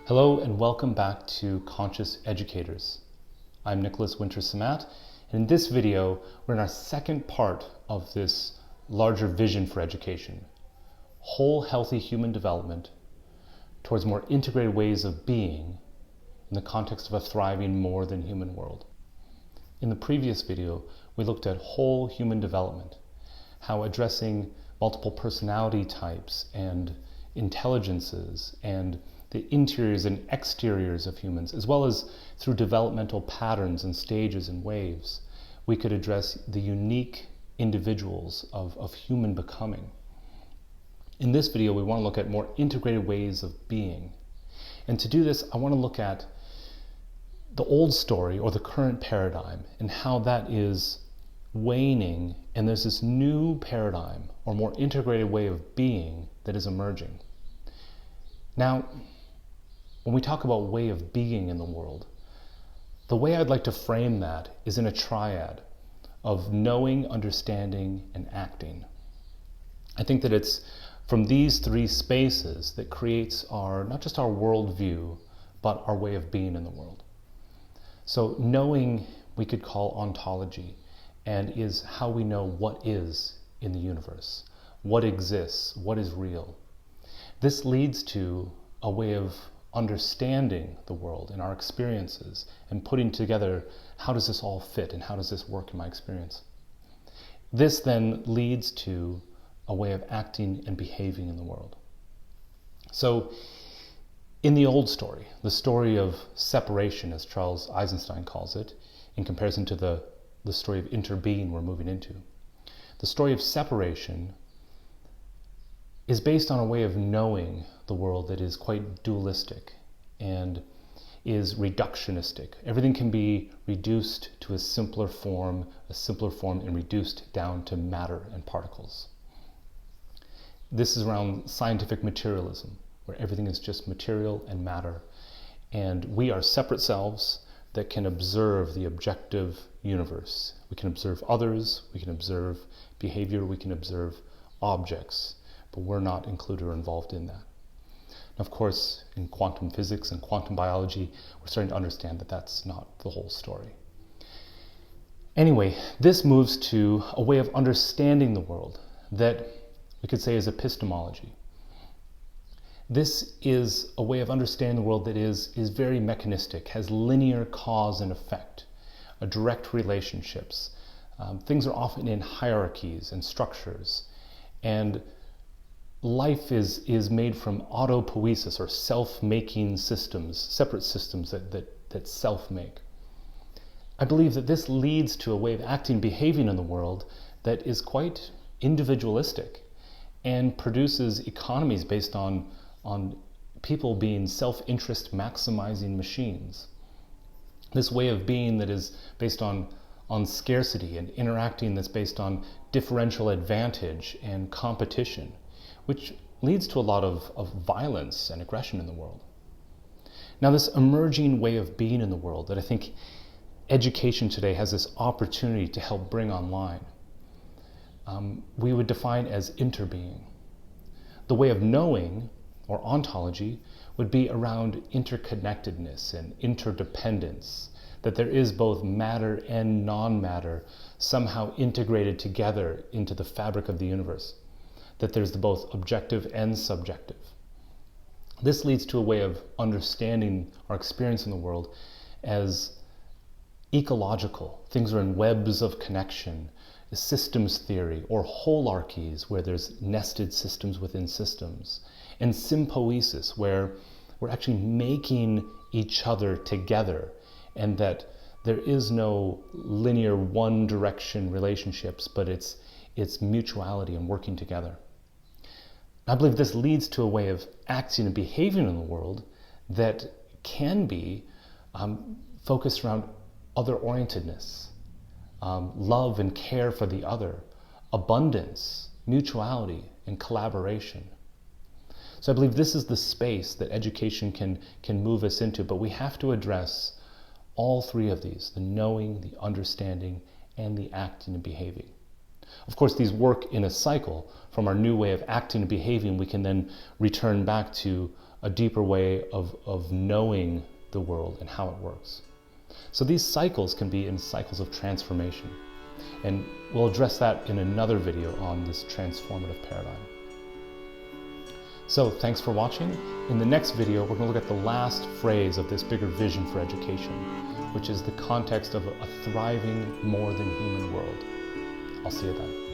Hello and welcome back to Conscious Educators. I'm winter-simat, and in this video we're in our second part of this larger vision for education. Whole healthy human development towards more integrated ways of being in the context of a thriving more than human world. In the previous video we looked at whole human development, how addressing multiple personality types and intelligences and the interiors and exteriors of humans, as well as through developmental patterns and stages and waves, we could address the unique individuals of human becoming. In this video, we want to look at more integrated ways of being. And to do this, I want to look at the old story or the current paradigm and how that is waning, and there's this new paradigm or more integrated way of being that is emerging. Now, when we talk about way of being in the world, the way I'd like to frame that is in a triad of knowing, understanding, and acting. I think that it's from these three spaces that creates not just our worldview, but our way of being in the world. So knowing we could call ontology, and is how we know what is in the universe, what exists, what is real. This leads to a way of understanding the world and our experiences and putting together how does this all fit and how does this work in my experience. This then leads to a way of acting and behaving in the world. So in the old story, the story of separation, as Charles Eisenstein calls it, in comparison to the story of interbeing we're moving into, the story of separation is based on a way of knowing the world that is quite dualistic and is reductionistic. Everything can be reduced to a simpler form and reduced down to matter and particles. This is around scientific materialism, where everything is just material and matter, and we are separate selves that can observe the objective universe. We can observe others, we can observe behavior, we can observe objects, but we're not included or involved in that. Now, of course, in quantum physics and quantum biology, we're starting to understand that that's not the whole story. Anyway, this moves to a way of understanding the world that we could say is epistemology. This is a way of understanding the world that is very mechanistic, has linear cause and effect, direct relationships. Things are often in hierarchies and structures, and life is made from autopoiesis, or self-making systems, separate systems that self-make. I believe that this leads to a way of acting and behaving in the world that is quite individualistic and produces economies based on people being self-interest maximizing machines. This way of being that is based on scarcity and interacting that's based on differential advantage and competition, which leads to a lot of violence and aggression in the world. Now, this emerging way of being in the world that I think education today has this opportunity to help bring online, we would define as interbeing. The way of knowing, or ontology, would be around interconnectedness and interdependence, that there is both matter and non-matter somehow integrated together into the fabric of the universe, that there's both objective and subjective. This leads to a way of understanding our experience in the world as ecological. Things are in webs of connection, systems theory, or holarchies, where there's nested systems within systems, and sympoiesis, where we're actually making each other together, and that there is no linear one direction relationships, but it's mutuality and working together. I believe this leads to a way of acting and behaving in the world that can be focused around other-orientedness, love and care for the other, abundance, mutuality, and collaboration. So I believe this is the space that education can move us into, but we have to address all three of these: the knowing, the understanding, and the acting and behaving. Of course, these work in a cycle. From our new way of acting and behaving, we can then return back to a deeper way of knowing the world and how it works. So these cycles can be in cycles of transformation. And we'll address that in another video on this transformative paradigm. So thanks for watching. In the next video, we're going to look at the last phrase of this bigger vision for education, which is the context of a thriving, more than human world. I'll see you then.